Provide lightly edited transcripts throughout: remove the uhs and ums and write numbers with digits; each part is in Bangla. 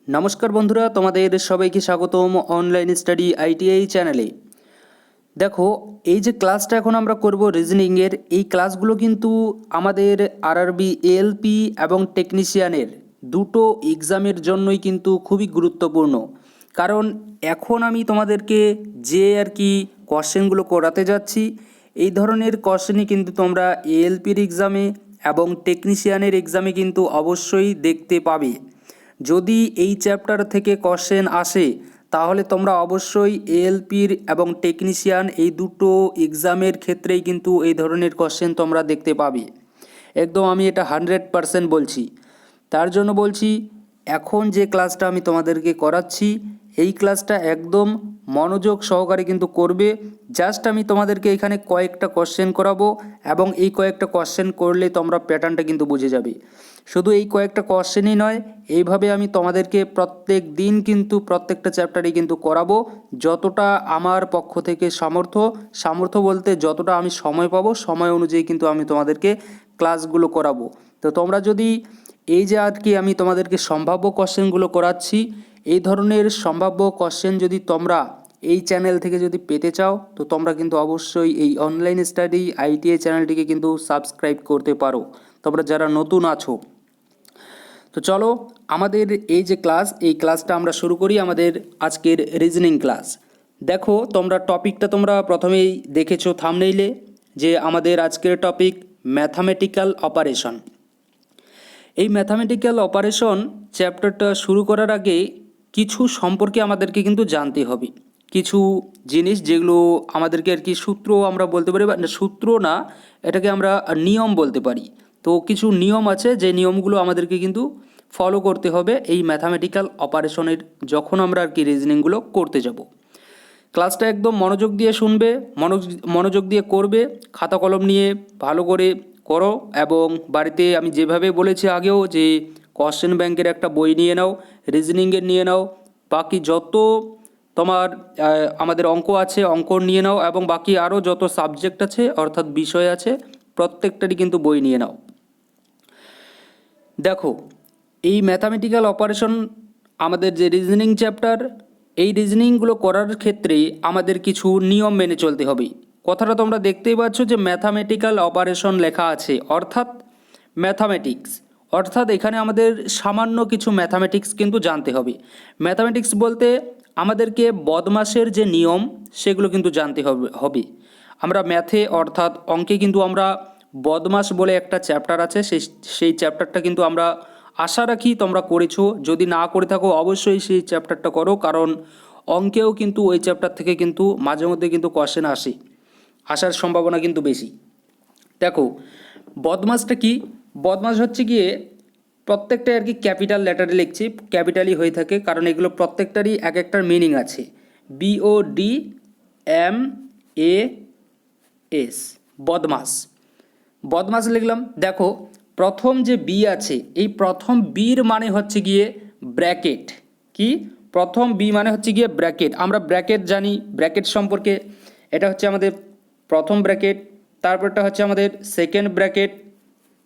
নমস্কার বন্ধুরা, তোমাদের সবাইকে স্বাগতম অনলাইন স্টাডি আইটিআই চ্যানেলে। দেখো, এই যে ক্লাসটা এখন আমরা করব রিজনিংয়ের, এই ক্লাসগুলো কিন্তু আমাদের আরআরবি এএলপি এবং টেকনিশিয়ানের দুটো এক্সামের জন্যই কিন্তু খুবই গুরুত্বপূর্ণ। কারণ এখন আমি তোমাদেরকে যে আর কি কোশ্চেনগুলো করাতে যাচ্ছি, এই ধরনের কোশ্চেনই কিন্তু তোমরা এএলপির এক্সামে এবং টেকনিশিয়ানের এক্সামে কিন্তু অবশ্যই দেখতে পাবে। যদি এই চ্যাপ্টার থেকে কোশ্চেন আসে তাহলে তোমরা অবশ্যই এএলপির এবং টেকনিশিয়ান এই দুটো এক্সামের ক্ষেত্রেই কিন্তু এই ধরনের কোশ্চেন তোমরা দেখতে পাবে। একদম আমি এটা 100% বলছি। তার জন্য বলছি, এখন যে ক্লাসটা আমি তোমাদেরকে করাচ্ছি এই ক্লাসটা একদম মনোযোগ সহকারে কিন্তু করবে। জাস্ট আমি তোমাদেরকে এখানে কয়েকটা কোশ্চেন করাবো এবং এই কয়েকটা কোশ্চেন করলে তোমরা প্যাটার্নটা কিন্তু বুঝে যাবে। শুধু এই কয়েকটা কোশ্চেনই নয়, এইভাবে আমি তোমাদেরকে প্রত্যেক দিন কিন্তু প্রত্যেকটা চ্যাপ্টারে কিন্তু করাবো। যতটা আমার পক্ষ থেকে সামর্থ্য বলতে যতটা আমি সময় পাবো, সময় অনুযায়ী কিন্তু আমি তোমাদেরকে ক্লাসগুলো করাবো। তো তোমরা যদি এই যে আর কি আমি তোমাদেরকে সম্ভাব্য কোশ্চেনগুলো করাচ্ছি, এই ধরনের সম্ভাব্য কোশ্চেন যদি তোমরা এই চ্যানেল থেকে যদি পেতে চাও তো তোমরা কিন্তু অবশ্যই এই অনলাইন স্টাডি আইটিআই চ্যানেলটিকে কিন্তু সাবস্ক্রাইব করতে পারো, তোমরা যারা নতুন আছো। তো চলো, আমাদের এই যে ক্লাস, এই ক্লাসটা আমরা শুরু করি, আমাদের আজকের রিজনিং ক্লাস। দেখো, তোমরা টপিকটা তোমরা প্রথমেই দেখেছো থাম্বনেইলে যে আমাদের আজকের টপিক ম্যাথামেটিক্যাল অপারেশন। এই ম্যাথামেটিক্যাল অপারেশন চ্যাপ্টারটা শুরু করার আগে কিছু সম্পর্কে আমাদেরকে কিন্তু জানতে হবে। কিছু জিনিস যেগুলো আমাদেরকে আর কি সূত্র আমরা বলতে পারি, বা সূত্র না, এটাকে আমরা নিয়ম বলতে পারি। তো কিছু নিয়ম আছে, যে নিয়মগুলো আমাদেরকে কিন্তু ফলো করতে হবে এই ম্যাথামেটিক্যাল অপারেশনের যখন আমরা আর কি রিজনিংগুলো করতে যাব। ক্লাসটা একদম মনোযোগ দিয়ে শুনবে, মনোযোগ দিয়ে করবে, খাতা কলম নিয়ে ভালো করে করো। এবং বাড়িতে আমি যেভাবে বলেছি আগেও যে কোশ্চেন ব্যাংকের একটা বই নিয়ে নাও, রিজনিংয়ের নিয়ে নাও, বাকি যত তোমার আমাদের অঙ্ক আছে অঙ্ক নিয়ে নাও, এবং বাকি আরও যত সাবজেক্ট আছে অর্থাৎ বিষয় আছে প্রত্যেকটারই কিন্তু বই নিয়ে নাও। দেখো, এই ম্যাথামেটিক্যাল অপারেশন আমাদের যে রিজনিং চ্যাপ্টার, এই রিজনিংগুলো করার ক্ষেত্রে আমাদের কিছু নিয়ম মেনে চলতে হবে। কথাটা তোমরা দেখতেই পাচ্ছ যে ম্যাথামেটিক্যাল অপারেশন লেখা আছে, অর্থাৎ ম্যাথামেটিক্স, অর্থাৎ এখানে আমাদের সামান্য কিছু ম্যাথামেটিক্স কিন্তু জানতে হবে। ম্যাথামেটিক্স বলতে আমাদেরকে বদমাশের যে নিয়ম সেগুলো কিন্তু জানতে হবে। আমরা ম্যাথে অর্থাৎ অঙ্কে কিন্তু আমরা বদমাশ বলে একটা চ্যাপ্টার আছে, সেই চ্যাপ্টারটা কিন্তু আমরা আশা রাখি তোমরা করেছো। যদি না করে থাকো অবশ্যই সেই চ্যাপ্টারটা করো, কারণ অঙ্কেও কিন্তু ওই চ্যাপ্টার থেকে কিন্তু মাঝে মধ্যে কিন্তু কোশ্চেন আসার সম্ভাবনা কিন্তু বেশি। দেখো, বদমাসটা কি? বদমাস হচ্ছে গিয়ে প্রত্যেকটা আর কি ক্যাপিটাল লেটারে লিখছি, ক্যাপিটালই হয়ে থাকে, কারণ এগুলো প্রত্যেকটারই এক একটার মিনিং আছে। BODMAS, বদমাস। বদমাস লিখলাম। দেখো, প্রথম যে বি আছে, এই প্রথম বির মানে হচ্ছে গিয়ে ব্র্যাকেট। কি? প্রথম বি মানে হচ্ছে গিয়ে ব্র্যাকেট। আমরা ব্র্যাকেট জানি, ব্র্যাকেট সম্পর্কে। এটা হচ্ছে আমাদের প্রথম ব্র্যাকেট, তারপরটা হচ্ছে আমাদের সেকেন্ড ব্র্যাকেট,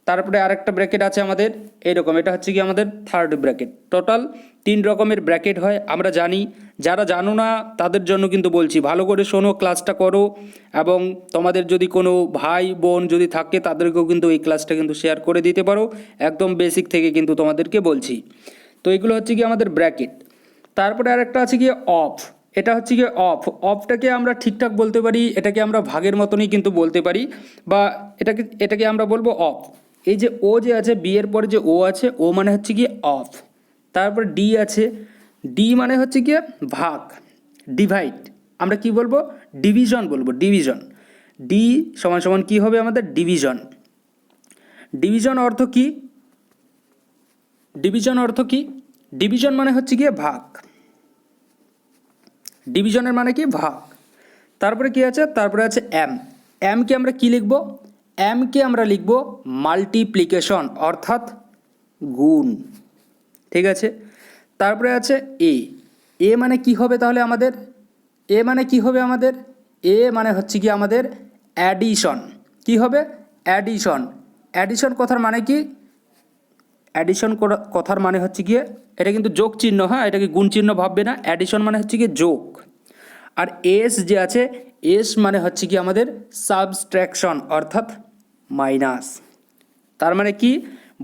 তারপরে আরেকটা ব্র্যাকেট আছে আমাদের এইরকম, এটা হচ্ছে কি আমাদের থার্ড ব্র্যাকেট। টোটাল 3 রকমের ব্র্যাকেট হয়, আমরা জানি। যারা জানো না তাদের জন্য কিন্তু বলছি, ভালো করে শোনো, ক্লাসটা করো, এবং তোমাদের যদি কোনো ভাই বোন যদি থাকে তাদেরকেও কিন্তু এই ক্লাসটা কিন্তু শেয়ার করে দিতে পারো। একদম বেসিক থেকে কিন্তু তোমাদেরকে বলছি। তো এগুলো হচ্ছে কি আমাদের ব্র্যাকেট। তারপরে আরেকটা আছে কি অফ। এটা হচ্ছে কি অফটাকে আমরা ঠিকঠাক বলতে পারি, এটাকে আমরা ভাগের মতনই কিন্তু বলতে পারি, বা এটাকে আমরা বলবো অফ। এই যে ও যে আছে, বি এর পরে যে ও আছে, ও মানে হচ্ছে কি অফ। তারপর ডি আছে, ডি মানে হচ্ছে কি ভাগ, ডিভাইড। আমরা কি বলবো? ডিভিশন বলবো, ডিভিশন। ডি সমান সমান কি হবে আমাদের? ডিভিশন। ডিভিশন অর্থ কি? ডিভিশন অর্থ কি? ডিভিশন মানে হচ্ছে গিয়ে ভাগ। ডিভিশনের মানে কি? ভাগ। তারপরে কি আছে? তারপরে আছে এম। এমকে আমরা কি লিখব? এমকে আমরা লিখব মাল্টিপ্লিকেশন, অর্থাৎ গুণ। ঠিক আছে। তারপরে আছে এ। এ মানে কি হবে তাহলে আমাদের? এ মানে কি হবে আমাদের? এ মানে হচ্ছে কি আমাদের অ্যাডিশন। কি হবে? অ্যাডিশন। অ্যাডিশন কথার মানে কি? অ্যাডিশন করা কথার মানে হচ্ছে গিয়ে এটা কিন্তু যোগ চিহ্ন, হ্যাঁ, এটাকে গুণ চিহ্ন ভাববে না। অ্যাডিশন মানে হচ্ছে গিয়ে যোগ। আর এস যে আছে, এস মানে হচ্ছে কি আমাদের সাবস্ট্রাকশন অর্থাৎ মাইনাস। তার মানে কি,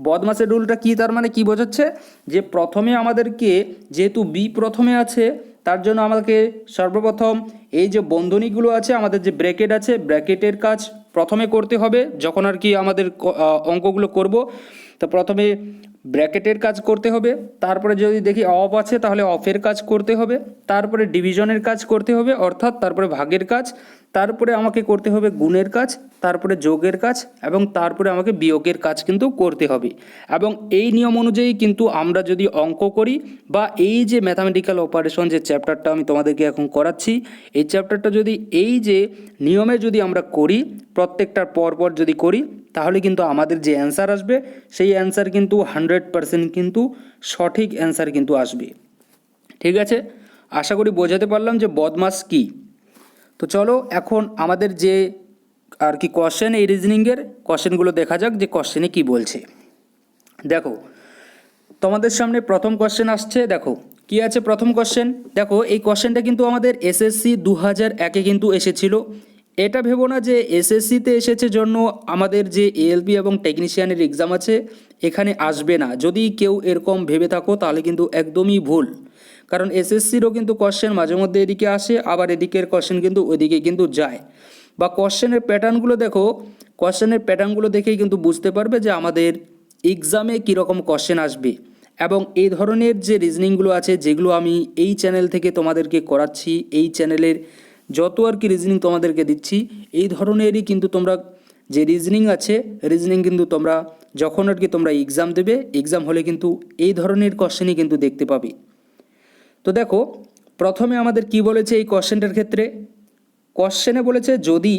বদমাসের রুলটা কি, তার মানে কি বোঝাচ্ছে যে প্রথমে আমাদেরকে যেহেতু বি প্রথমে আছে তার জন্য আমাদেরকে সর্বপ্রথম এই যে বন্ধনীগুলো আছে, আমাদের যে ব্র্যাকেট আছে, ব্র্যাকেটের কাজ প্রথমে করতে হবে। যখন আর কি আমাদের অঙ্কগুলো করব, তো প্রথমে ব্র্যাকেটের কাজ করতে হবে, তারপরে যদি দেখি অফ আছে তাহলে অফের কাজ করতে হবে, তারপরে ডিভিশনের কাজ করতে হবে অর্থাৎ তারপরে ভাগের কাজ, তারপরে আমাকে করতে হবে গুণের কাজ, তারপরে যোগের কাজ, এবং তারপরে আমাকে বিয়োগের কাজ কিন্তু করতে হবে। এবং এই নিয়ম অনুযায়ী কিন্তু আমরা যদি অঙ্ক করি বা এই যে ম্যাথামেটিক্যাল অপারেশন যে চ্যাপ্টারটা আমি তোমাদেরকে এখন করাচ্ছি, এই চ্যাপ্টারটা যদি এই যে নিয়মে যদি আমরা করি, প্রত্যেকটার পরপর যদি করি, তাহলে কিন্তু আমাদের যে অ্যান্সার আসবে সেই অ্যান্সার কিন্তু 100% কিন্তু সঠিক অ্যান্সার কিন্তু আসবে। ঠিক আছে, আশা করি বোঝাতে পারলাম যে বদমাস কী। তো চলো এখন আমাদের যে আর কি কোশ্চেন, এই রিজনিংয়ের কোশ্চেনগুলো দেখা যাক যে কোশ্চেনে কি বলছে। দেখো তোমাদের সামনে প্রথম কোশ্চেন আসছে, দেখো কি আছে প্রথম কোশ্চেন। দেখো এই কোশ্চেনটা কিন্তু আমাদের এসএসসি 2001-এ কিন্তু এসেছিল। এটা ভেবো না যে এসএসসিতে এসেছে জন্য আমাদের যে এএলপি এবং টেকনিশিয়ানের এক্সাম আছে এখানে আসবে না। যদি কেউ এরকম ভেবে থাকো তাহলে কিন্তু একদমই ভুল, কারণ এসএসসিরও কিন্তু কোশ্চেন মাঝে মধ্যে এদিকে আসে, আবার এদিকের কোশ্চেন কিন্তু ওইদিকে কিন্তু যায়। বা কোশ্চেনের প্যাটার্নগুলো দেখো, কোশ্চেনের প্যাটার্নগুলো দেখেই কিন্তু বুঝতে পারবে যে আমাদের এক্সামে কীরকম কোশ্চেন আসবে। এবং এই ধরনের যে রিজনিংগুলো আছে যেগুলো আমি এই চ্যানেল থেকে তোমাদেরকে করাচ্ছি, এই চ্যানেলের যত আর কি রিজনিং তোমাদেরকে দিচ্ছি, এই ধরনেরই কিন্তু তোমরা যে রিজনিং আছে, রিজনিং কিন্তু তোমরা যখন আর কি তোমরা এক্সাম দেবে, এক্সাম হলে কিন্তু এই ধরনের কোশ্চেনই কিন্তু দেখতে পাবে। তো দেখো প্রথমে আমাদের কি বলেছে এই কোশ্চেনটার ক্ষেত্রে, কোশ্চেনে বলেছে যদি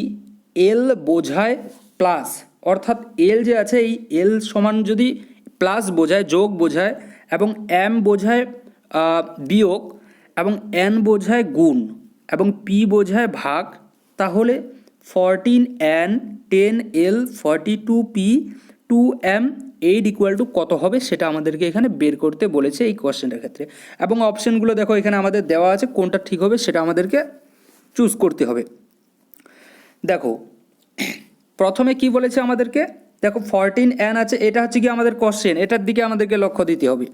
এল বোঝায় প্লাস, অর্থাৎ এল যে আছে এই এল সমান যদি প্লাস বোঝায়, যোগ বোঝায়, এবং এম বোঝায় বিয়োগ, এবং এন বোঝায় গুণ, এবং পি বোঝায় ভাগ, তাহলে 14n 10l 42p 2m 8 = কত হবে সেটা আমাদেরকে এখানে বের করতে বলেছে এই কোশ্চেনটার ক্ষেত্রে। এবং অপশানগুলো দেখো এখানে আমাদের দেওয়া আছে, কোনটা ঠিক হবে সেটা আমাদেরকে চুজ করতে হবে। দেখো প্রথমে কি বলেছে আমাদেরকে, দেখো 14n আছে, এটা হচ্ছে কি আমাদের কোশ্চেন, এটার দিকে আমাদেরকে লক্ষ্য দিতে হবে।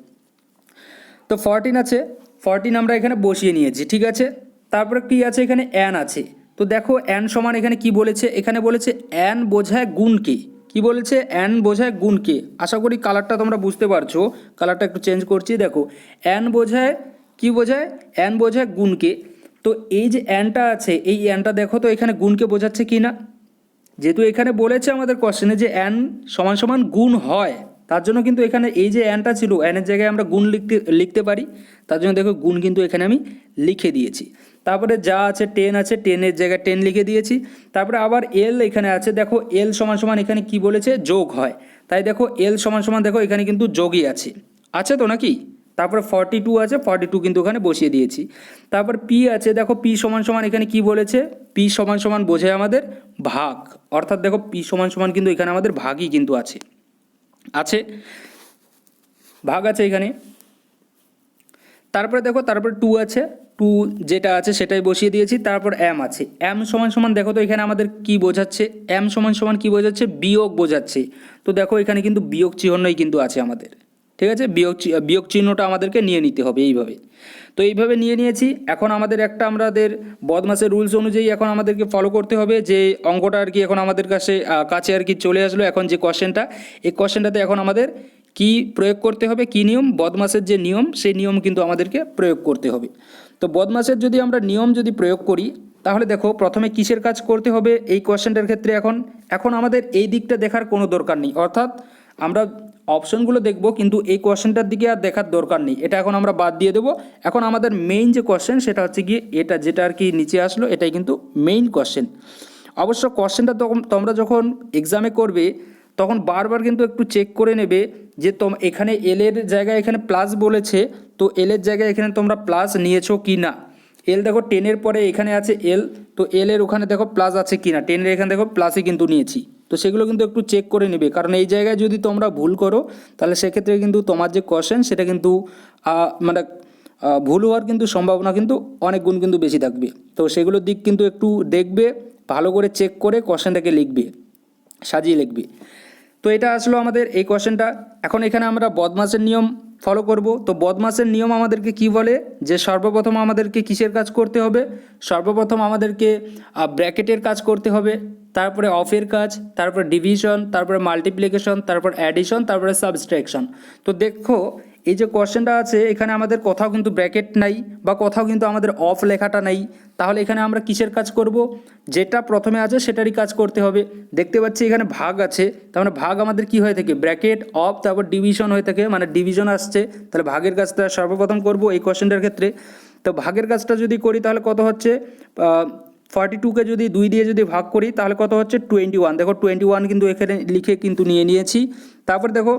তো 14 আছে, 14 আমরা এখানে বসিয়ে নিয়েছি, ঠিক আছে। তারপরে কি আছে, এখানে n আছে। তো দেখো n সমান এখানে কি বলেছে, এখানে বলেছে n বোঝায় গুণকে। কি বলেছে, n বোঝায় গুণকে। আশা করি কালারটা তোমরা বুঝতে পারছো, কালারটা একটু চেঞ্জ করছি। দেখো n বোঝায় কি বোঝায়, n বোঝায় গুণকে। তো এই যে nটা আছে, এই nটা দেখো তো এখানে গুণকে বোঝাচ্ছে কি না। যেহেতু এখানে বলেছে আমাদের কোশ্চেনে যে n সমান সমান গুণ হয়, তার জন্য কিন্তু এখানে এই যে nটা ছিল, n-এর জায়গায় আমরা গুণ লিখতে পারি, তার জন্য দেখো গুণ কিন্তু এখানে আমি লিখে দিয়েছি। তারপরে যা আছে 10 আছে, 10-এর জায়গায় 10 লিখে দিয়েছি। তারপরে আবার l এখানে আছে, দেখো l সমান সমান এখানে কি বলেছে, যোগ হয়, তাই দেখো l সমান সমান দেখো এখানে কিন্তু যোগই আছে, আছে তো নাকি। তারপরে 42 আছে, 42 কিন্তু ওখানে বসিয়ে দিয়েছি। তারপর পি আছে, দেখো পি সমান সমান এখানে কি বলেছে, পি সমান সমান বোঝায় আমাদের ভাগ, অর্থাৎ দেখো পি সমান সমান কিন্তু এখানে আমাদের ভাগই কিন্তু আছে, আছে ভাগ আছে এখানে। তারপরে দেখো তারপরে 2 আছে, 2 যেটা আছে সেটাই বসিয়ে দিয়েছি। তারপর এম আছে, এম সমান সমান দেখো তো এখানে আমাদের কি বোঝাচ্ছে, এম সমান সমান কি বোঝাচ্ছে, বিয়োগ বোঝাচ্ছে। তো দেখো এখানে কিন্তু বিয়োগ চিহ্নই কিন্তু আছে আমাদের, ঠিক আছে। বিয়োগ চিহ্নটা আমাদেরকে নিয়ে নিতে হবে এইভাবে। তো এইভাবে নিয়ে নিয়েছি। এখন আমাদের একটা আমাদের বদমাসের রুলস অনুযায়ী এখন আমাদেরকে ফলো করতে হবে যে অঙ্কটা আর কি এখন আমাদের কাছে আর কি চলে আসলো। এখন যে কোশ্চেনটা, এই কোশ্চেনটাতে এখন আমাদের কি প্রয়োগ করতে হবে, কি নিয়ম, বদমাসের যে নিয়ম সেই নিয়ম কিন্তু আমাদেরকে প্রয়োগ করতে হবে। তো বদমাসের যদি আমরা নিয়ম যদি প্রয়োগ করি, তাহলে দেখো প্রথমে কিসের কাজ করতে হবে এই কোশ্চেনটার ক্ষেত্রে, এখন আমাদের এই দিকটা দেখার কোনো দরকার নেই, অর্থাৎ আমরা অপশনগুলো দেখব কিন্তু এই কোশ্চেনটার দিকে আর দেখার দরকার নেই, এটা এখন আমরা বাদ দিয়ে দেবো। এখন আমাদের মেইন যে কোশ্চেন সেটা হচ্ছে গিয়ে এটা, যেটা আর কি নিচে আসলো এটাই কিন্তু মেইন কোশ্চেন। অবশ্য কোশ্চেনটা তোমরা যখন এক্সামে করবে তখন বারবার কিন্তু একটু চেক করে নেবে যে এখানে এল এর জায়গায় এখানে প্লাস বলেছে, তো এল এর জায়গায় এখানে তোমরা প্লাস নিয়েছো কি না। এল দেখো 10-এর পরে এখানে আছে এল, তো এল এর ওখানে দেখো প্লাস আছে কি না, 10-এর এখানে দেখো প্লাসই কিন্তু নিয়েছি, তো সেগুলো কিন্তু একটু চেক করে নেবে, কারণ এই জায়গায় যদি তোমরা ভুল করো তাহলে সেক্ষেত্রে কিন্তু তোমার যে কোশ্চেন সেটা কিন্তু মানে ভুল হওয়ার কিন্তু সম্ভাবনা কিন্তু অনেক গুণ কিন্তু বেশি থাকবে। তো সেগুলোর দিক কিন্তু একটু দেখবে, ভালো করে চেক করে কোশ্চেনটাকে লিখবে, সাজিয়ে লিখবে। তো এটা আসলো আমাদের এই কোশ্চেনটা। এখন এখানে আমরা বদমাসের নিয়ম ফলো করব। তো বদমাসের নিয়ম আমাদেরকে কি বলে, যে সর্বপ্রথম আমাদেরকে কিসের কাজ করতে হবে, সর্বপ্রথম আমাদেরকে ব্র্যাকেটের কাজ করতে হবে, তারপরে অফের কাজ, তারপরে ডিভিশন, তারপরে মাল্টিপ্লিকেশন, তারপর অ্যাডিশন, তারপরে সাবস্ট্রাকশন। তো দেখো এই যে কোশ্চেনটা আছে এখানে আমাদের কোথাও কিন্তু ব্র্যাকেট নাই বা কোথাও কিন্তু আমাদের অফ লেখাটা নাই। তাহলে এখানে আমরা কিসের কাজ করব, যেটা প্রথমে আছে সেটারই কাজ করতে হবে। দেখতে পাচ্ছি এখানে ভাগ আছে, তার মানে ভাগ আমাদের কি হয়ে থাকে, ব্র্যাকেট অফ তারপর ডিভিশন হয়ে থাকে, মানে ডিভিশন আসছে, তাহলে ভাগের কাজটা সর্বপ্রথম করব এই কোশ্চেনটার ক্ষেত্রে। তো ভাগের কাজটা যদি করি তাহলে কত হচ্ছে, 42কে যদি 2 দিয়ে যদি ভাগ করি তাহলে কত হচ্ছে 21। দেখো 21 কিন্তু এখানে লিখে কিন্তু নিয়ে নিয়েছি। তারপর দেখো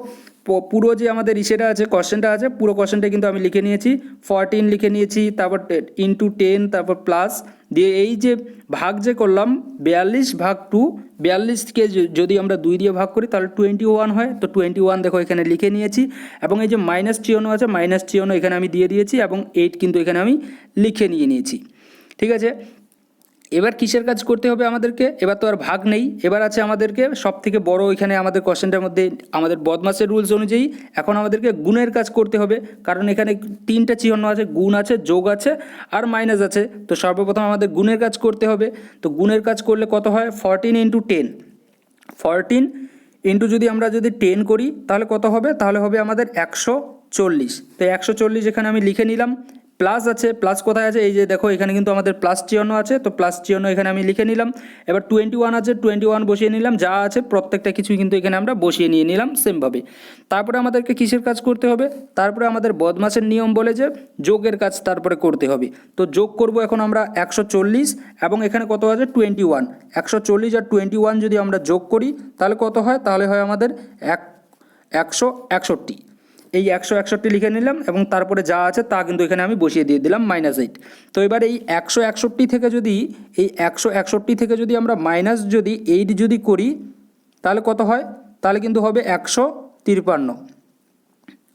পুরো যে আমাদের ইসেটা আছে, কোশ্চেনটা আছে, পুরো কোশ্চেনটা কিন্তু আমি লিখে নিয়েছি, 14 লিখে নিয়েছি, তারপর ইন্টু 10, তারপর প্লাস দিয়ে এই যে ভাগ যে করলাম 42 ভাগ 2, 42কে যদি আমরা 2 দিয়ে ভাগ করি তাহলে 21 হয়। তো 21 দেখো এখানে লিখে নিয়েছি, এবং এই যে -53 আছে, -53 এখানে আমি দিয়ে দিয়েছি, এবং 8 কিন্তু এখানে আমি লিখে নিয়েছি। ঠিক আছে, এবার কিসের কাজ করতে হবে আমাদেরকে, এবার তো আর ভাগ নেই, এবার আছে আমাদেরকে সব থেকে বড় এখানে আমাদের কোশ্চেনটার মধ্যে আমাদের বদমাসের রুলস অনুযায়ী এখন আমাদেরকে গুণের কাজ করতে হবে, কারণ এখানে 3টা চিহ্ন আছে, গুণ আছে, যোগ আছে আর মাইনাস আছে। তো সর্বপ্রথম আমাদের গুণের কাজ করতে হবে। তো গুণের কাজ করলে কত হয়, 14 × 10, 14 ইন্টু যদি আমরা যদি 10 করি তাহলে কত হবে, তাহলে হবে আমাদের 140। তো 140 এখানে আমি লিখে নিলাম, প্লাস আছে, প্লাস কোথায় আছে, এই যে দেখো এখানে কিন্তু আমাদের +53 আছে, তো +53 এখানে আমি লিখে নিলাম। এবার 21 আছে, 21 বসিয়ে নিলাম, যা আছে প্রত্যেকটা কিছুই কিন্তু এখানে আমরা বসিয়ে নিয়ে নিলাম সেমভাবে। তারপরে আমাদেরকে কিসের কাজ করতে হবে, তারপরে আমাদের বদমাসের নিয়ম বলে যে যোগের কাজ তারপরে করতে হবে। তো যোগ করব এখন আমরা 140, এবং এখানে কত আছে 21, 140 আর 21 যদি আমরা যোগ করি তাহলে কত হয়, তাহলে হয় আমাদের 161। এই 161 লিখে নিলাম, এবং তারপরে যা আছে তা কিন্তু এখানে আমি বসিয়ে দিয়ে দিলাম -8। তো এবার এই 161 থেকে যদি যদি আমরা মাইনাস যদি 8 যদি করি তাহলে কত হয়, তাহলে কিন্তু হবে 153।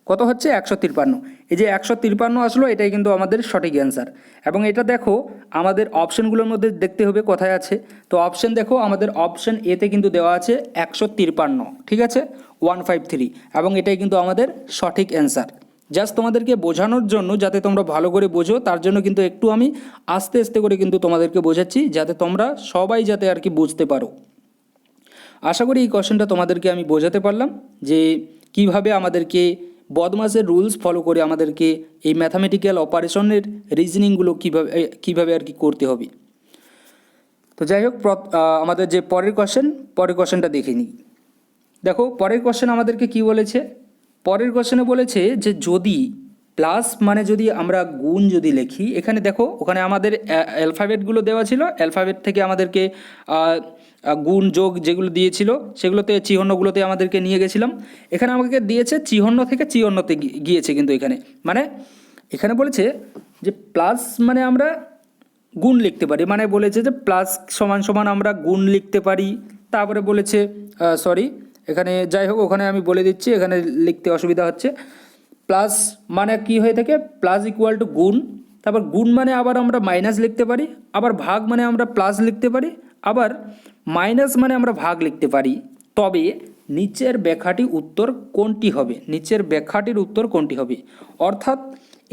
কত হচ্ছে 153। এই যে 153 আসলো, এটাই কিন্তু আমাদের সঠিক অ্যান্সার। এবং এটা দেখো আমাদের অপশানগুলোর মধ্যে দেখতে হবে কোথায় আছে। তো অপশান দেখো আমাদের অপশান এতে কিন্তু দেওয়া আছে 153, ঠিক আছে, 153, এবং এটাই কিন্তু আমাদের সঠিক অ্যান্সার। জাস্ট তোমাদেরকে বোঝানোর জন্য, যাতে তোমরা ভালো করে বোঝো, তার জন্য কিন্তু একটু আমি আস্তে আস্তে করে কিন্তু তোমাদেরকে বোঝাচ্ছি, যাতে তোমরা সবাই যাতে আর কি বুঝতে পারো। আশা করি এই কোশ্চেনটা তোমাদেরকে আমি বোঝাতে পারলাম যে কিভাবে আমাদেরকে বদমাসের রুলস ফলো করে আমাদেরকে এই ম্যাথামেটিক্যাল অপারেশনের রিজনিংগুলো কীভাবে আর কি করতে হবে। তো যাই হোক, আমাদের যে পরের কোশ্চেনটা দেখে নিই। দেখো পরের কোশ্চেন আমাদেরকে কি বলেছে, পরের কোশ্চেনে বলেছে যে যদি প্লাস মানে যদি আমরা গুণ যদি লিখি, এখানে দেখো ওখানে আমাদের অ্যালফাবেটগুলো দেওয়া ছিল, অ্যালফাবেট থেকে আমাদেরকে গুণ যোগ যেগুলো দিয়েছিল সেগুলোতে চিহ্নগুলোতে আমাদেরকে নিয়ে গেছিলাম। এখানে আমাকে দিয়েছে চিহ্ন থেকে চিহ্নতে গিয়েছে, কিন্তু এখানে মানে এখানে বলেছে যে প্লাস মানে আমরা গুণ লিখতে পারি, মানে বলেছে যে প্লাস সমান সমান আমরা গুণ লিখতে পারি। তারপরে বলেছে এখানে যাই হোক ওখানে আমি বলে দিচ্ছি, এখানে লিখতে অসুবিধা হচ্ছে। প্লাস মানে কি হয়ে থাকে, প্লাস ইকুয়াল টু গুণ, তারপর গুণ মানে আবার আমরা মাইনাস লিখতে পারি, আবার ভাগ মানে আমরা প্লাস লিখতে পারি, আবার মাইনাস মানে আমরা ভাগ লিখতে পারি। তবে নিচের ব্যাখ্যাটি উত্তর কোনটি হবে, নিচের ব্যাখ্যাটির উত্তর কোনটি হবে, অর্থাৎ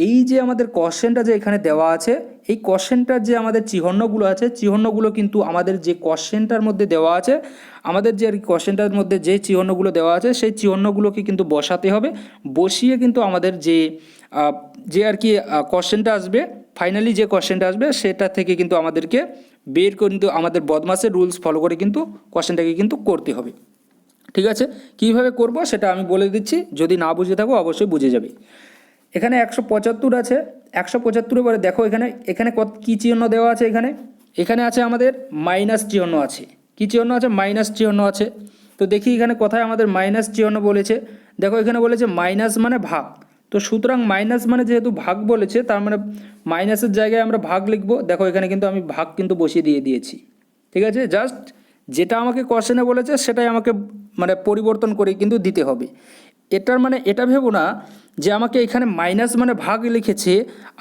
এই যে আমাদের কোশ্চেনটা যে এখানে দেওয়া আছে, এই কোশ্চেনটার যে আমাদের চিহ্নগুলো আছে, চিহ্নগুলো কিন্তু আমাদের যে কোশ্চেনটার মধ্যে দেওয়া আছে, আমাদের যে কোশ্চেনটার মধ্যে যে চিহ্নগুলো দেওয়া আছে সেই চিহ্নগুলোকে কিন্তু বসাতে হবে। বসিয়ে কিন্তু আমাদের যে আর কি কোশ্চেনটা আসবে, ফাইনালি যে কোশ্চেনটা আসবে সেটা থেকে কিন্তু আমাদেরকে বের করে কিন্তু আমাদের বদমাসের রুলস ফলো করে কিন্তু কোশ্চেনটাকে কিন্তু করতে হবে। ঠিক আছে, কীভাবে করব সেটা আমি বলে দিচ্ছি, যদি না বুঝে থাকো অবশ্যই বুঝে যাবে। এখানে 175 আছে, 175 পরে দেখো এখানে কী চিহ্ন দেওয়া আছে, এখানে আছে আমাদের মাইনাস চিহ্ন আছে। কী চিহ্ন আছে, মাইনাস চিহ্ন আছে। তো দেখি এখানে কোথায় আমাদের মাইনাস চিহ্ন বলেছে, দেখো এখানে বলেছে মাইনাস মানে ভাগ। তো সুতরাং মাইনাস মানে যেহেতু ভাগ বলেছে, তার মানে মাইনাসের জায়গায় আমরা ভাগ লিখব। দেখো এখানে কিন্তু আমি ভাগ কিন্তু বসিয়ে দিয়েছি। ঠিক আছে, জাস্ট যেটা আমাকে কোশ্চেনে বলেছে সেটাই আমাকে মানে পরিবর্তন করে কিন্তু দিতে হবে। এটার মানে এটা ভেবো না যে আমাকে এখানে মাইনাস মানে ভাগ লিখেছে,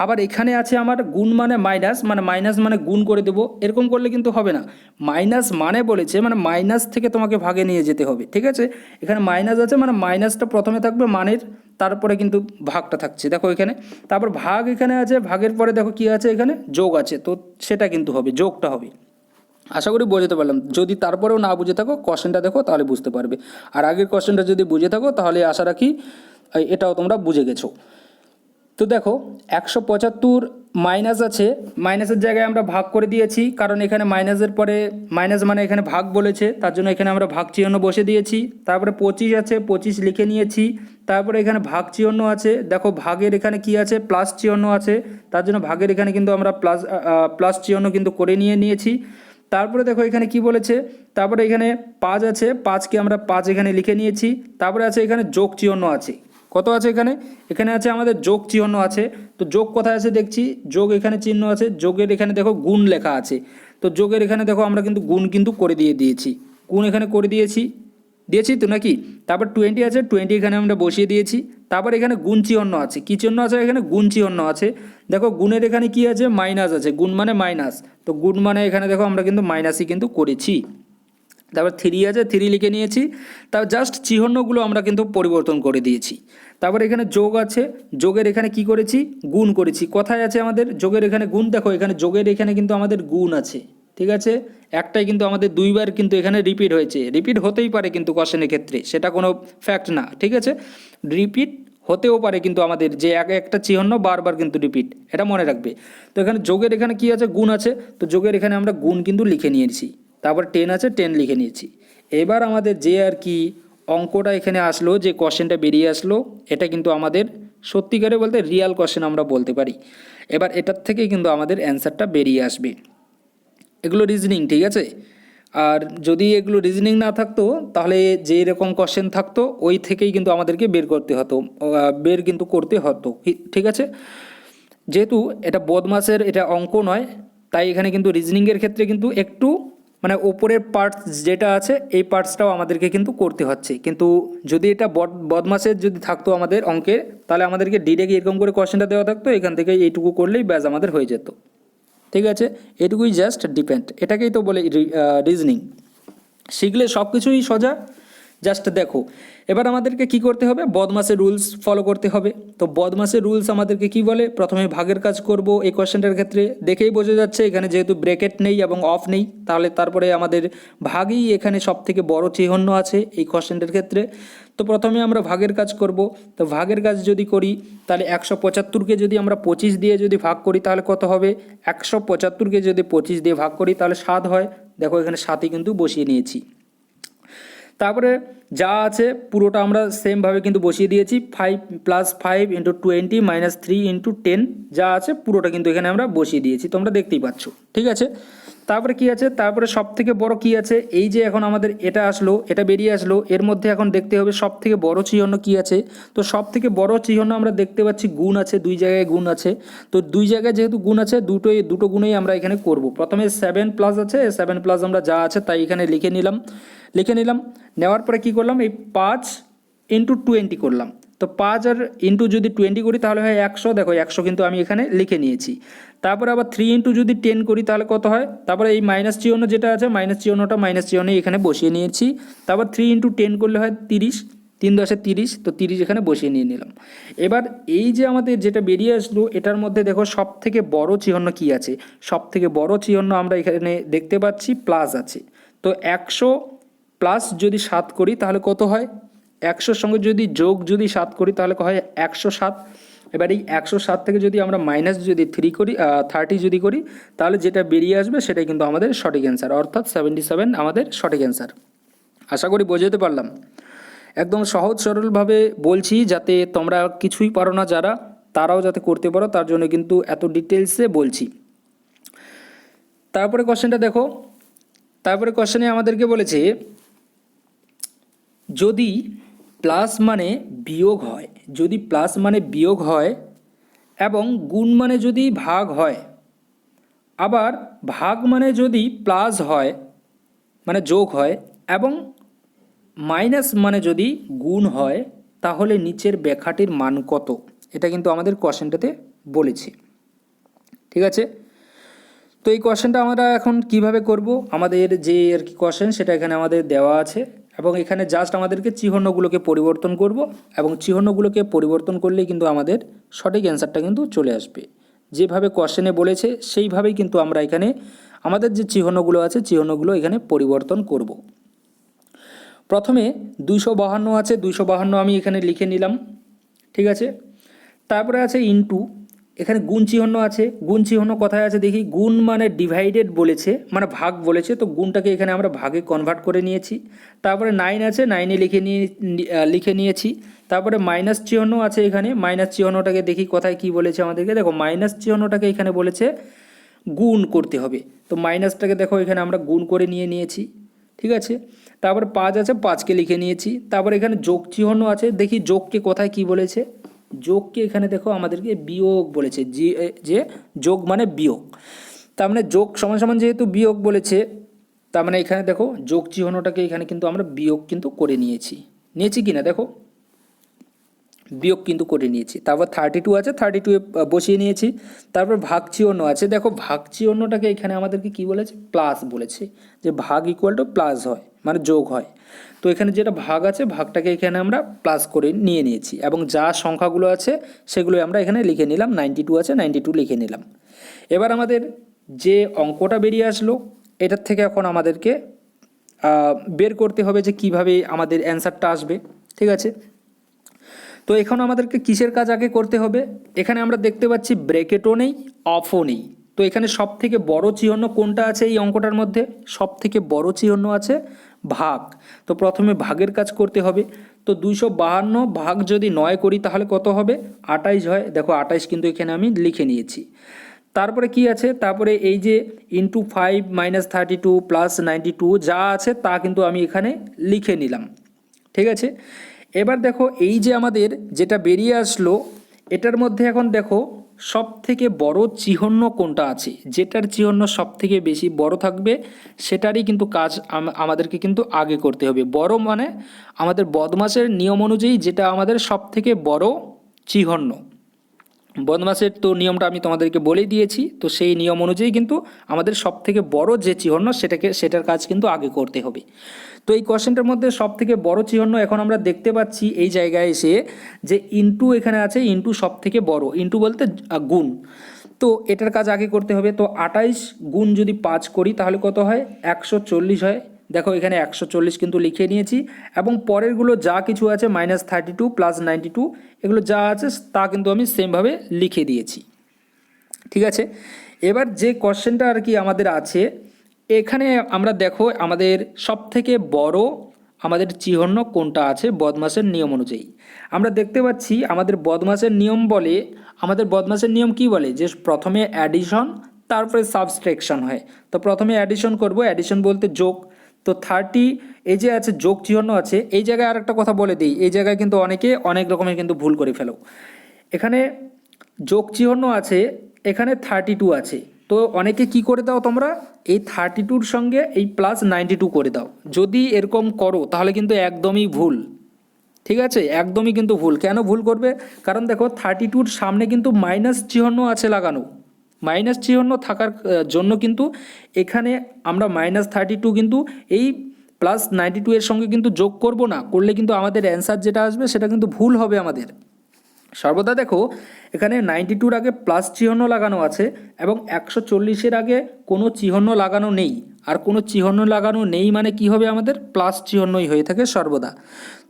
আবার এখানে আছে আমার গুণ মানে মাইনাস মানে গুণ করে দেবো, এরকম করলে কিন্তু হবে না। মাইনাস মানে বলেছে মানে মাইনাস থেকে তোমাকে ভাগে নিয়ে যেতে হবে, ঠিক আছে। এখানে মাইনাস আছে মানে মাইনাসটা প্রথমে থাকবে মানের, তারপরে কিন্তু ভাগটা থাকছে দেখো এখানে। তারপর ভাগ এখানে আছে, ভাগের পরে দেখো কি আছে এখানে যোগ আছে, তো সেটা কিন্তু হবে, যোগটা হবে। আশা করি বোঝাতে পারলাম। যদি তারপরেও না বুঝে থাকো কোশ্চেনটা দেখো তাহলে বুঝতে পারবে। আর আগের কোশ্চেনটা যদি বুঝে থাকো তাহলে আশা রাখি এটাও তোমরা বুঝে গেছো। তো দেখো 175 মাইনাস আছে, মাইনাসের জায়গায় আমরা ভাগ করে দিয়েছি, কারণ এখানে মাইনাসের পরে মাইনাস মানে এখানে ভাগ বলেছে, তার জন্য এখানে আমরা ভাগ চিহ্ন বসে দিয়েছি। তারপরে 25 আছে, 25 লিখে নিয়েছি। তারপরে এখানে ভাগ চিহ্ন আছে, দেখো ভাগের এখানে কি আছে প্লাস চিহ্ন আছে, তার জন্য ভাগের এখানে কিন্তু আমরা প্লাস চিহ্ন কিন্তু করে নিয়েছি। তারপরে দেখো এখানে কি বলেছে, তারপরে এখানে 5 আছে, 5কে আমরা 5 এখানে লিখে নিয়েছি। তারপরে আছে এখানে যোগ চিহ্ন আছে, কত আছে এখানে, এখানে আছে আমাদের যোগ চিহ্ন আছে। তো যোগ কোথায় আছে দেখছি, যোগ এখানে চিহ্ন আছে, যোগের এখানে দেখো গুণ লেখা আছে। তো যোগের এখানে দেখো আমরা কিন্তু গুণ কিন্তু করে দিয়েছি, গুণ এখানে করে দিয়েছি তো নাকি। তারপর 20 আছে, 20 এখানে আমরা বসিয়ে দিয়েছি। তারপর এখানে গুণ চিহ্ন আছে, কী চিহ্ন আছে এখানে, গুণ চিহ্ন আছে। দেখো গুণের এখানে কি আছে, মাইনাস আছে, গুণ মানে মাইনাস, তো গুণ মানে এখানে দেখো আমরা কিন্তু মাইনাসই কিন্তু করেছি। তারপর 3 আছে, 3 লিখে নিয়েছি। তারপর জাস্ট চিহ্নগুলো আমরা কিন্তু পরিবর্তন করে দিয়েছি। তারপর এখানে যোগ আছে, যোগের এখানে কি করেছি, গুণ করেছি। কোথায় আছে আমাদের যোগের এখানে গুণ, দেখো এখানে যোগের এখানে কিন্তু আমাদের গুণ আছে, ঠিক আছে। একটাই কিন্তু আমাদের দুইবার কিন্তু এখানে রিপিট হয়েছে, রিপিট হতেই পারে কিন্তু কোশ্চেনের ক্ষেত্রে, সেটা কোনো ফ্যাক্ট না, ঠিক আছে। রিপিট হতেও পারে কিন্তু আমাদের যে একটা চিহ্ন বারবার কিন্তু রিপিট, এটা মনে রাখবে। তো এখানে যোগের এখানে কি আছে, গুণ আছে, তো যোগের এখানে আমরা গুণ কিন্তু লিখে নিয়েছি। তারপর 10 আছে, 10 লিখে নিয়েছি। এবার আমাদের যে আর কি অঙ্কটা এখানে আসলো, যে কোশ্চেনটা বেরিয়ে আসলো, এটা কিন্তু আমাদের সত্যিকারে বলতে রিয়াল কোশ্চেন আমরা বলতে পারি। এবার এটার থেকেই কিন্তু আমাদের অ্যান্সারটা বেরিয়ে আসবে। এগুলো রিজনিং, ঠিক আছে। আর যদি এগুলো রিজনিং না থাকতো তাহলে যে এরকম কোশ্চেন থাকতো ওই থেকেই কিন্তু আমাদেরকে বের করতে হতো, ঠিক আছে। যেহেতু এটা বদমাসের এটা অঙ্ক নয়, তাই এখানে কিন্তু রিজনিংয়ের ক্ষেত্রে কিন্তু একটু মানে ওপরের পার্টস যেটা আছে এই পার্টসটাও আমাদেরকে কিন্তু করতে হচ্ছে। কিন্তু যদি এটা বদমাসের যদি থাকতো আমাদের অঙ্কে, তাহলে আমাদেরকে ডিরেক্ট এরকম করে কোশ্চেনটা দেওয়া থাকতো, এখান থেকে এইটুকু করলেই ব্যাস আমাদের হয়ে যেত, ঠিক আছে। এটুকুই জাস্ট ডিপেন্ড, এটাকেই তো বলে রিজনিং। শিখলে সব কিছুই সোজা, জাস্ট দেখো। এবার আমাদেরকে কি করতে হবে, বদমাসের রুলস ফলো করতে হবে। তো বদমাসের রুলস আমাদেরকে কি বলে, প্রথমে ভাগের কাজ করব এই কোশ্চেনটার ক্ষেত্রে, দেখেই বোঝা যাচ্ছে এখানে যেহেতু ব্র্যাকেট নেই এবং অফ নেই, তাহলে তারপরে আমাদের ভাগই এখানে সব থেকে বড় চিহ্ন আছে এই কোশ্চেনটার ক্ষেত্রে। তো প্রথমে আমরা ভাগের কাজ করব। তো ভাগের কাজ যদি করি তাহলে 175কে যদি আমরা 25 দিয়ে যদি ভাগ করি তাহলে কত হবে, 175কে যদি 25 দিয়ে ভাগ করি তাহলে 7 হয়। দেখো এখানে 7ই কিন্তু বসিয়ে নিয়েছি। তারপরে যা আছে পুরোটা আমরা সেমভাবে কিন্তু বসিয়ে দিয়েছি, 5 + 5 × 20 - 3 × 10 যা আছে পুরোটা কিন্তু এখানে আমরা বসিয়ে দিয়েছি, তোমরা দেখতেই পাচ্ছ, ঠিক আছে। তারপরে কি আছে, তারপরে সব থেকে বড় কি আছে, এই যে এখন আমাদের এটা আসলো, এটা বেরিয়ে আসলো, এর মধ্যে এখন দেখতে হবে সব থেকে বড় চিহ্ন কি আছে। তো সব থেকে বড় চিহ্ন আমরা দেখতে পাচ্ছি গুণ আছে, দুই জায়গায় গুণ আছে। তো দুই জায়গায় যেহেতু গুণ আছে, দুটো গুণেই আমরা এখানে করব। প্রথমে 7+ আছে, 7+ আমরা যা আছে তাই এখানে লিখে নিলাম। নেওয়ার পরে কি করলাম, এই 5 × 20 করলাম। তো 5 আর ইন্টু যদি 20 করি তাহলে হয় 100, দেখো 100 কিন্তু আমি এখানে লিখে নিয়েছি। তারপরে আবার 3 × যদি 10 করি তাহলে কত হয়, তারপরে এই মাইনাস চিহ্ন যেটা আছে মাইনাস চিহ্নই এখানে বসিয়ে নিয়েছি। তারপর 3 × 10 করলে হয় 30, 3 × 10 = 30, তো 30 এখানে বসিয়ে নিয়ে নিলাম। এবার এই যে আমাদের যেটা বেরিয়ে আসলো এটার মধ্যে দেখো সব থেকে বড় চিহ্ন কি আছে, সব থেকে বড় চিহ্ন আমরা এখানে দেখতে পাচ্ছি প্লাস আছে। তো 100 প্লাস যদি 7 করি তাহলে কত হয়, 100-র সঙ্গে যদি যোগ যদি 7 করি তাহলে হয় 107। এবার এই 107 থেকে যদি আমরা মাইনাস যদি 30 যদি করি তাহলে যেটা বেরিয়ে আসবে সেটাই কিন্তু আমাদের সঠিক অ্যান্সার, অর্থাৎ 77 আমাদের সঠিক অ্যান্সার। আশা করি বোঝাতে পারলাম। একদম সহজ সরলভাবে বলছি, যাতে তোমরা কিছুই পারো না যারা, তারাও যাতে করতে পারো, তার জন্য কিন্তু এত ডিটেলসে বলছি। তারপরে কোশ্চেনটা দেখো, তারপরে কোশ্চেনে আমাদেরকে বলেছে যদি প্লাস মানে বিয়োগ হয় এবং গুণ মানে যদি ভাগ হয়, আবার ভাগ মানে যদি প্লাস হয়, মানে যোগ হয়, এবং মাইনাস মানে যদি গুণ হয়, তাহলে নিচের ব্যাখ্যাটির মান কত, এটা কিন্তু আমাদের কোশ্চেনটাতে বলেছে। ঠিক আছে, তো এই কোশ্চেনটা আমরা এখন কিভাবে করব, আমাদের যে আর কি কোশ্চেন সেটা এখানে আমাদের দেওয়া আছে, এবং এখানে জাস্ট আমাদেরকে চিহ্নগুলোকে পরিবর্তন করব, এবং চিহ্নগুলোকে পরিবর্তন করলেই কিন্তু আমাদের সঠিক অ্যান্সারটা কিন্তু চলে আসবে। যেভাবে কোশ্চেনে বলেছে সেইভাবেই কিন্তু আমরা এখানে আমাদের যে চিহ্নগুলো আছে চিহ্নগুলো এখানে পরিবর্তন করব। প্রথমে 252 আছে, 252 আমি এখানে লিখে নিলাম। ঠিক আছে, তারপরে আছে ইনটু, এখানে গুণ চিহ্ন আছে, গুণ চিহ্ন কোথায় আছে দেখি, গুণ মানে ডিভাইডেড বলেছে, মানে ভাগ বলেছে, তো গুণটাকে এখানে আমরা ভাগে কনভার্ট করে নিয়েছি। তারপরে 9 আছে, 9-এ লিখে নিয়েছি। তারপরে মাইনাস চিহ্ন আছে, এখানে মাইনাস চিহ্নটাকে দেখি কোথায় কি বলেছে আমাদেরকে, দেখো মাইনাস চিহ্নটাকে এখানে বলেছে গুণ করতে হবে, তো মাইনাসটাকে দেখো এখানে আমরা গুণ করে নিয়েছি। ঠিক আছে, তারপর 5 আছে, 5কে লিখে নিয়েছি। তারপর এখানে যোগ চিহ্ন আছে, দেখি যোগকে কোথায় কি বলেছে, যোগকে এখানে দেখো আমাদেরকে বিয়োগ বলেছে, যে যোগ মানে বিয়োগ, তার মানে যোগ সমান সমান যেহেতু বিয়োগ বলেছে, তার মানে এখানে দেখো যোগ চিহ্নটাকে এখানে কিন্তু আমরা বিয়োগ কিন্তু করে নিয়েছি কিনা দেখো, বিয়োগ কিন্তু করে নিয়েছি। তারপর 32 আছে, 32-এ বসিয়ে নিয়েছি। তারপর ভাগ চিহ্ন আছে, দেখো ভাগ চিহ্নটাকে এখানে আমাদেরকে কি বলেছে, প্লাস বলেছে, যে ভাগ ইকুয়াল টু প্লাস হয়, মানে যোগ হয়। তো এখানে যেটা ভাগ আছে ভাগটাকে এখানে আমরা প্লাস করে নিয়েছি, এবং যা সংখ্যাগুলো আছে সেগুলো আমরা এখানে লিখে নিলাম। 92 আছে, 92 লিখে নিলাম। এবার আমাদের যে অঙ্কটা বেরিয়ে আসলো, এটার থেকে এখন আমাদেরকে বের করতে হবে যে কিভাবে আমাদের অ্যান্সারটা আসবে। ঠিক আছে, তো এখন আমাদেরকে কিসের কাজ আগে করতে হবে, এখানে আমরা দেখতে পাচ্ছি ব্র্যাকেটও নেই, অফও নেই। তো এখানে সব থেকে বড় চিহ্ন কোনটা আছে এই অঙ্কটার মধ্যে, সব থেকে বড় চিহ্ন আছে ভাগ। তো প্রথমে ভাগের কাজ করতে হবে। তো 252 ভাগ যদি 9 করি তাহলে কত হবে, 28 হয়। দেখো 28 কিন্তু এখানে আমি লিখে নিয়েছি। তারপরে কি আছে, তারপরে এই যে ইন্টু 5 মাইনাস 32 প্লাস 92 যা আছে তা কিন্তু আমি এখানে লিখে নিলাম। ঠিক আছে, এবার দেখো এই যে আমাদের যেটা বেরিয়ে আসলো, এটার মধ্যে এখন দেখো সব থেকে বড় চিহ্ন কোনটা আছে, যেটার চিহ্ন সব থেকে বেশি বড় থাকবে সেটারই কিন্তু কাজ আমাদেরকে কিন্তু আগে করতে হবে। বড় মানে আমাদের বদমাশের নিয়ম অনুযায়ী যেটা আমাদের সব থেকে বড় চিহ্ন, বদমাশের তো নিয়মটা আমি তোমাদেরকে বলেই দিয়েছি, তো সেই নিয়ম অনুযায়ী কিন্তু আমাদের সব থেকে বড় যে চিহ্ন সেটার কাজ কিন্তু আগে করতে হবে। তো এই কোশ্চেনটার মধ্যে সব থেকে বড় চিহ্ন এখন আমরা দেখতে পাচ্ছি এই জায়গায় এসে, যে ইনটু এখানে আছে, ইনটু সব থেকে বড়, ইনটু বলতে গুণ, তো এটার কাজ আগে করতে হবে। তো 28 গুণ যদি 5 করি তাহলে কত হয়, 140 হয়। দেখো এখানে 140 কিন্তু লিখে নিয়েছি, এবং পরেরগুলো যা কিছু আছে মাইনাস 32 প্লাস 92 এগুলো যা আছে তা কিন্তু আমি সেমভাবে লিখে দিয়েছি। ঠিক আছে, এবার যে কোশ্চেনটা আর কি আমাদের আছে, এখানে আমরা দেখো আমাদের সব থেকে বড় আমাদের চিহ্ন কোনটা আছে বদমাশের নিয়ম অনুযায়ী। আমরা দেখতে পাচ্ছি আমাদের বদমাশের নিয়ম বলে, আমাদের বদমাশের নিয়ম কি বলে, যে প্রথমে অ্যাডিশন তারপরে সাবস্ট্রাকশন হয়। তো প্রথমে অ্যাডিশন করব, অ্যাডিশন বলতে যোগ। তো 30 এই যে আছে যোগ চিহ্ন আছে, এই জায়গায় আর একটা কথা বলে দিই, এই জায়গায় কিন্তু অনেকে অনেক রকমের কিন্তু ভুল করে ফেলো। এখানে যোগ চিহ্ন আছে, এখানে 32 আছে, তো অনেকে কি করে দাও তোমরা, এই 32-র সঙ্গে এই প্লাস 92 করে দাও। যদি এরকম করো তাহলে কিন্তু একদমই ভুল। ঠিক আছে, একদমই কিন্তু ভুল। কেন ভুল করবে, কারণ দেখো 32-র সামনে কিন্তু মাইনাস চিহ্ন আছে লাগানো, মাইনাস চিহ্ন থাকার জন্য কিন্তু এখানে আমরা -32 কিন্তু এই +92 এর সঙ্গে কিন্তু যোগ করব না, করলে কিন্তু আমাদের অ্যান্সার যেটা আসবে সেটা কিন্তু ভুল হবে আমাদের। সর্বদা দেখো এখানে 92-র আগে প্লাস চিহ্ন লাগানো আছে, এবং 140-এর আগে কোনো চিহ্ন লাগানো নেই। আর কোনো চিহ্ন লাগানো নেই মানে কি হবে, আমাদের প্লাস চিহ্নই হয়ে থাকে সর্বদা।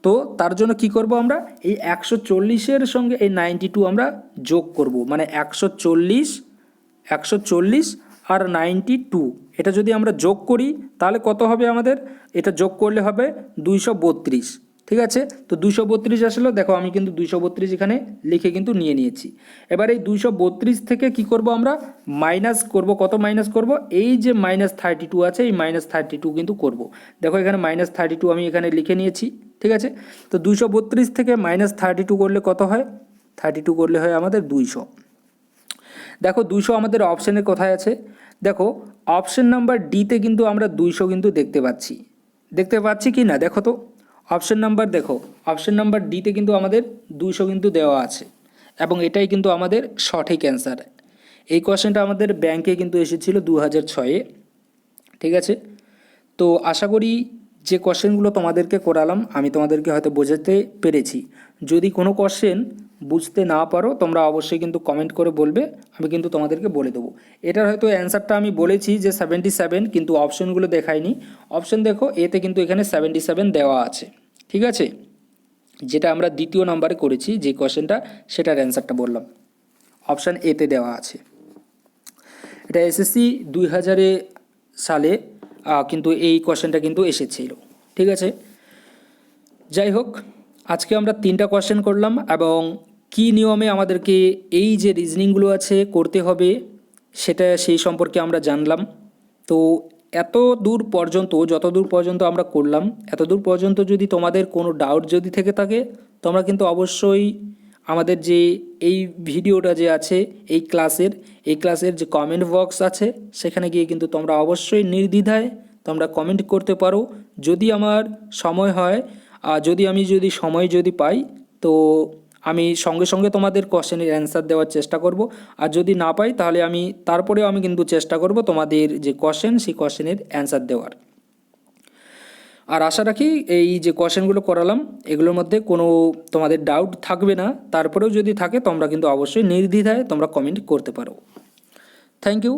তো তার জন্য কি করব, আমরা এই 140-এর সঙ্গে এই 92 আমরা যোগ করব, মানে 140 আর 92 এটা যদি আমরা যোগ করি তাহলে কত হবে আমাদের, এটা যোগ করলে হবে 232। ঠিক আছে, তো 232 আসলে দেখো আমি কিন্তু 232 এখানে লিখে কিন্তু নিয়েছি। এবার এই 232 থেকে কি করব, আমরা মাইনাস করব, কত মাইনাস করব, এই যে -32 আছে এই -32 কিন্তু করব। দেখো এখানে -32 আমি এখানে লিখে নিয়েছি। ঠিক আছে, তো 232 থেকে -32 করলে কত হয়, 32 করলে হয় আমাদের 200। দেখো 200 আমাদের অপশানের কোথায় আছে, দেখো অপশান নাম্বার ডিতে কিন্তু আমরা 200 কিন্তু দেখতে পাচ্ছি কি না, দেখো তো অপশান নাম্বার, দেখো অপশান নাম্বার ডিতে কিন্তু আমাদের 200 কিন্তু দেওয়া আছে এবং এটাই কিন্তু আমাদের সঠিক অ্যান্সার। এই কোয়েশ্চেনটা আমাদের ব্যাংকে কিন্তু এসেছিল 2006-এ, ঠিক আছে। তো আশা করি যে কোশ্চেনগুলো তোমাদেরকে করালাম আমি তোমাদেরকে হয়তো বোঝাতে পেরেছি। যদি কোনো কোশ্চেন বুঝতে না পারো তোমরা অবশ্যই কিন্তু কমেন্ট করে বলবে, আমি কিন্তু তোমাদেরকে বলে দেবো। এটার হয়তো অ্যান্সারটা আমি বলেছি যে 77, কিন্তু অপশনগুলো দেখাইনি। অপশন দেখো, এতে কিন্তু এখানে 77 দেওয়া আছে, ঠিক আছে। যেটা আমরা দ্বিতীয় নাম্বারে করেছি যে কোশ্চেনটা, সেটার অ্যান্সারটা বললাম, অপশান এতে দেওয়া আছে। এটা এসএসসি 2000 সালে কিন্তু এই কোশ্চেনটা কিন্তু এসেছিল, ঠিক আছে। যাই হোক, আজকে আমরা 3টা কোশ্চেন করলাম এবং কি নিয়মে আমাদেরকে এই যে রিজনিংগুলো আছে করতে হবে সেটা সেই সম্পর্কে আমরা জানলাম। তো এত দূর পর্যন্ত, যতদূর পর্যন্ত আমরা করলাম, এতদূর পর্যন্ত যদি তোমাদের কোনো ডাউট যদি থেকে থাকে তোমরা কিন্তু অবশ্যই আমাদের যে এই ভিডিওটা যে আছে এই ক্লাসের যে কমেন্ট বক্স আছে সেখানে গিয়ে কিন্তু তোমরা অবশ্যই নির্দ্বিধায় তোমরা কমেন্ট করতে পারো। যদি আমার সময় হয়, যদি সময় পাই, তো আমি সঙ্গে সঙ্গে তোমাদের কোশ্চেনের অ্যান্সার দেওয়ার চেষ্টা করব। আর যদি না পাই তাহলে তারপরেও আমি কিন্তু চেষ্টা করব তোমাদের যে কোশ্চেন সেই কোশ্চেনের অ্যান্সার দেওয়ার। আর আশা রাখি এই যে কোশ্চেনগুলো করালাম এগুলোর মধ্যে কোনো তোমাদের ডাউট থাকবে না। তারপরেও যদি থাকে তোমরা কিন্তু অবশ্যই নির্দ্বিধায় তোমরা কমেন্ট করতে পারো। Thank you.